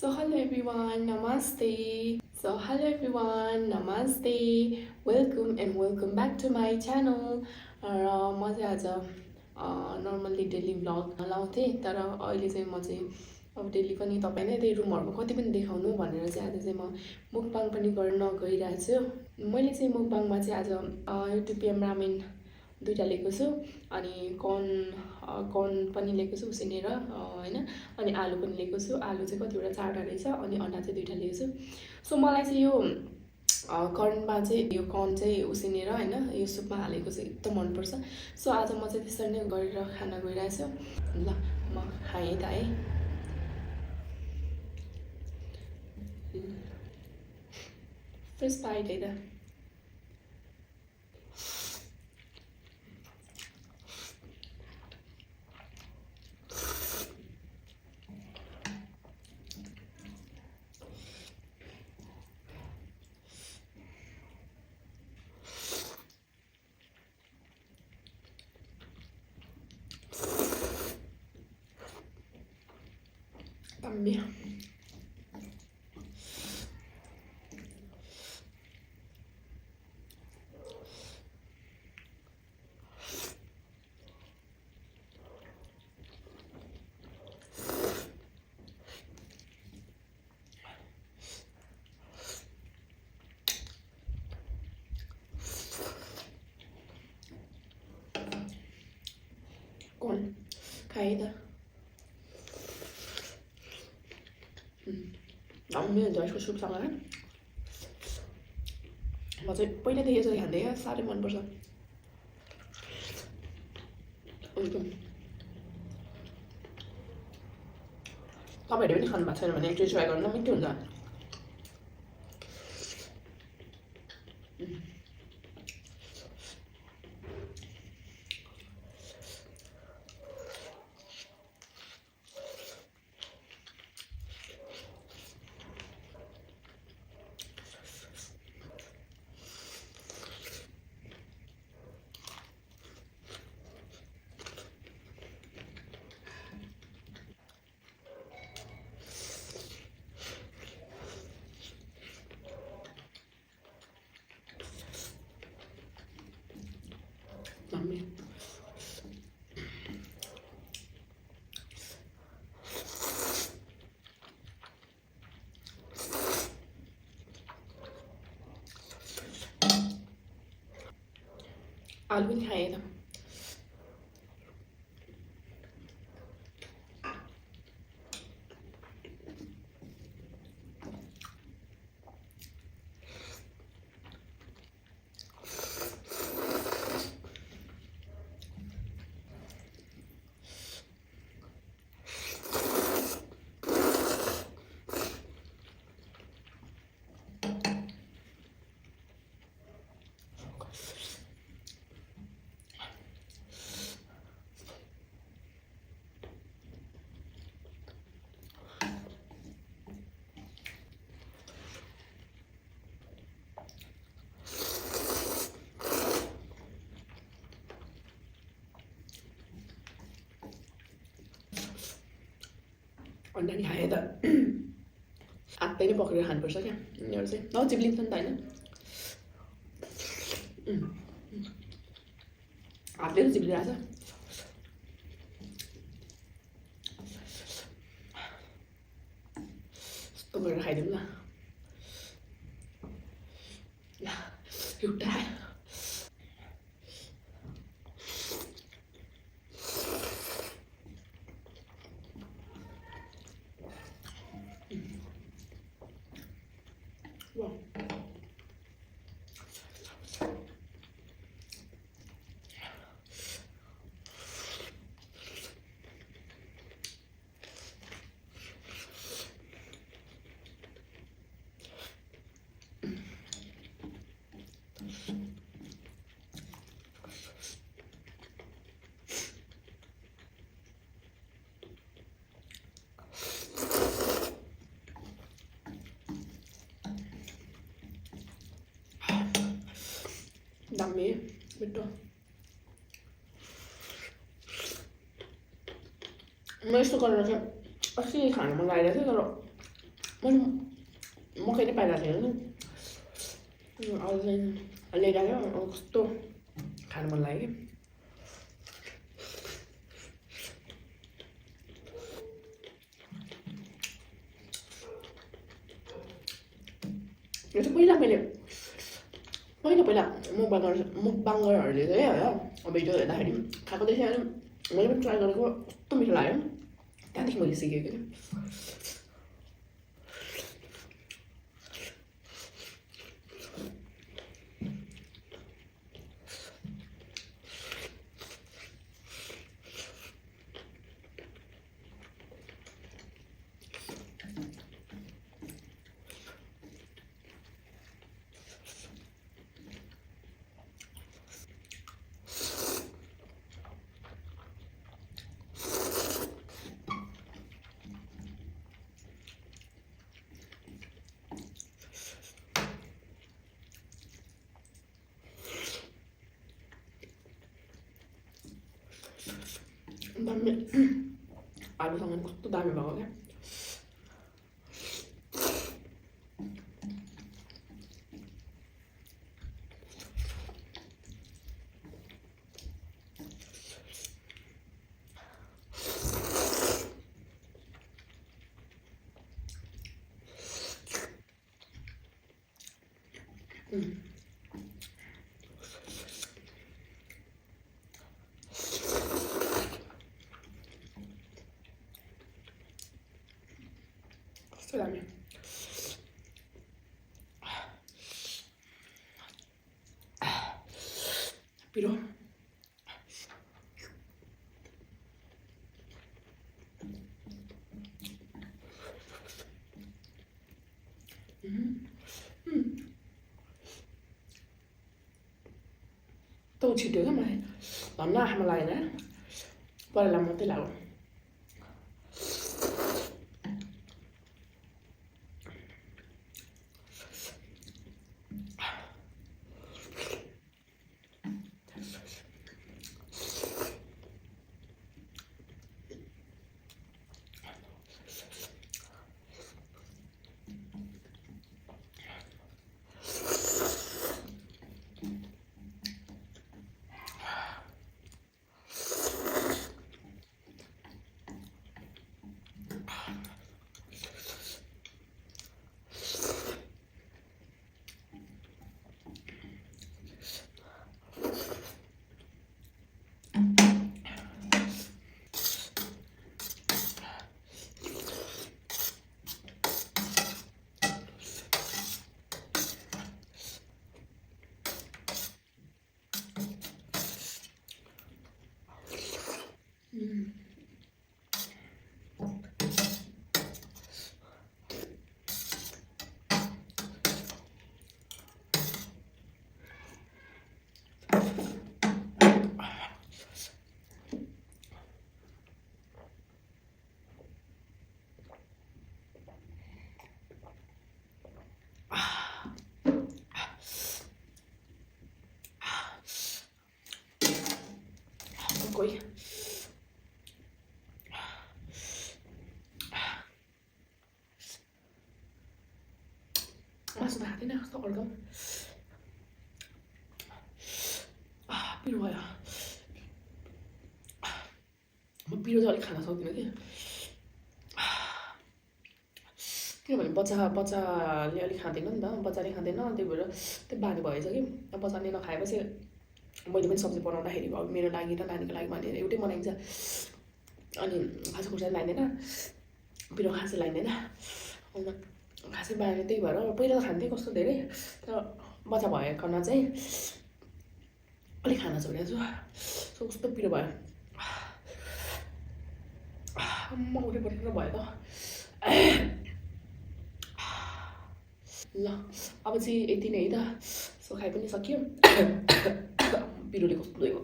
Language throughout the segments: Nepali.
Hello everyone, Namaste. Hello everyone, Namaste. Welcome back to my channel. र म चाहिँ आज नर्मल्ली डेली भ्लग लाउँथेँ तर अहिले चाहिँ म चाहिँ अब डेली पनि तपाईँलाई त्यही रुमहरुको कति पनि देखाउनु भनेर चाहिँ आज चाहिँ म मुकबाङ पनि गर्न गइरहेको छु। मैले चाहिँ मुकबाङमा चाहिँ आज युट्युबियम रामेन दुईटा लिएको छु अनि कर्न पनि लिएको छु उसिनेर हैन अनि आलु पनि लिएको छु। आलु चाहिँ कतिवटा चारवटा रहेछ अनि अन्डा चाहिँ दुईटा लिएको छु। सो मलाई चाहिँ यो कर्नमा चाहिँ यो कर्न चाहिँ उसिनेर हैन यो सुपमा हालेको चाहिँ एकदम मन पर्छ। सो आज म चाहिँ त्यसरी नै गरेर खान गइरहेको छु। ल म खाएँ त है। फर्स्ट बाइट है त। Também. Con caída. Nóng miếng rồi súp xong rồi. म चाहिँ पहिलादेखि यसरी खाँदै साह्रै मनपर्छ। तपाईँहरूले पनि खानु भएको छैन भने एकचोटि ट्राई गर्नु मिठो हुन्छ। Mami. आलू पनि खाएँ त। अन्डा नि खाएँ त। हातै नै पक्रेर खानुपर्छ क्या यिनीहरू चाहिँ नचिप्लिन्छ नि त हैन। हातले त चिप्लिरहेछ। यस्तो गरेर खाइदिउँ ल। एउटा दामी मिठो। म यस्तो गरेर चाहिँ अस्ति खानु मन लागिरहेको थियो तर मैले मकै नै पाइरहेको थिएँ नि अरू चाहिँ लिएर आयो कस्तो खानु मन लाग्यो कि यो चाहिँ पहिला मुकबाङरहरूले चाहिँ होइन भिडियो हेर्दाखेरि खाएको देखेँ अनि मैले पनि ट्राई गरेको कस्तो मिठो लाग्यो त्यहाँदेखि मैले सिकेको कि दामी आलुसँग कस्तो दामी भएको क्या कस्तो दामी पिरो तँ छिट्यो क्या मलाई धन्न आँखामा लागेन पहिला मात्रै लाग्यो कोही मासु त खाँदैन कस्तो अड्काउ पिरो भयो म पिरो चाहिँ अलिक खान सक्दिनँ कि किनभने बच्चाले अलिक खाँदैन नि त बच्चाले खाँदैन त्यही भएर त्यो बानी भएछ कि बच्चाले नखाएपछि मैले पनि सब्जी बनाउँदाखेरि अब मेरो लागि र नानीको लागि भनेर एउटै बनाइन्छ अनि खासै खुर्सानी लाइँदैन पिरो खासै लाइँदैन खासै बानी त्यही भएर पहिला त खान्थेँ कस्तो धेरै तर बच्चा भएकोमा चाहिँ अलिक खान छोडेको छु सो कस्तो पिरो भयो अम्म उठेपट्टि भयो त ल अब चाहिँ यति नै है त सो खाइ पनि सक्यो पिरोले कस्तो भयो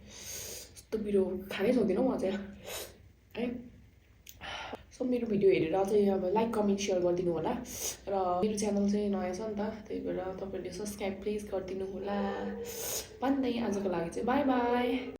यस्तो पिरो खानै सक्दिनँ म चाहिँ है सो मेरो भिडियो हेरेर चाहिँ अब लाइक कमेन्ट सेयर गरिदिनु होला र मेरो च्यानल चाहिँ नयाँ छ नि त त्यही भएर तपाईँहरूले सब्सक्राइब प्लिज गरिदिनु होला भन्दै आजको लागि चाहिँ बाई बाई।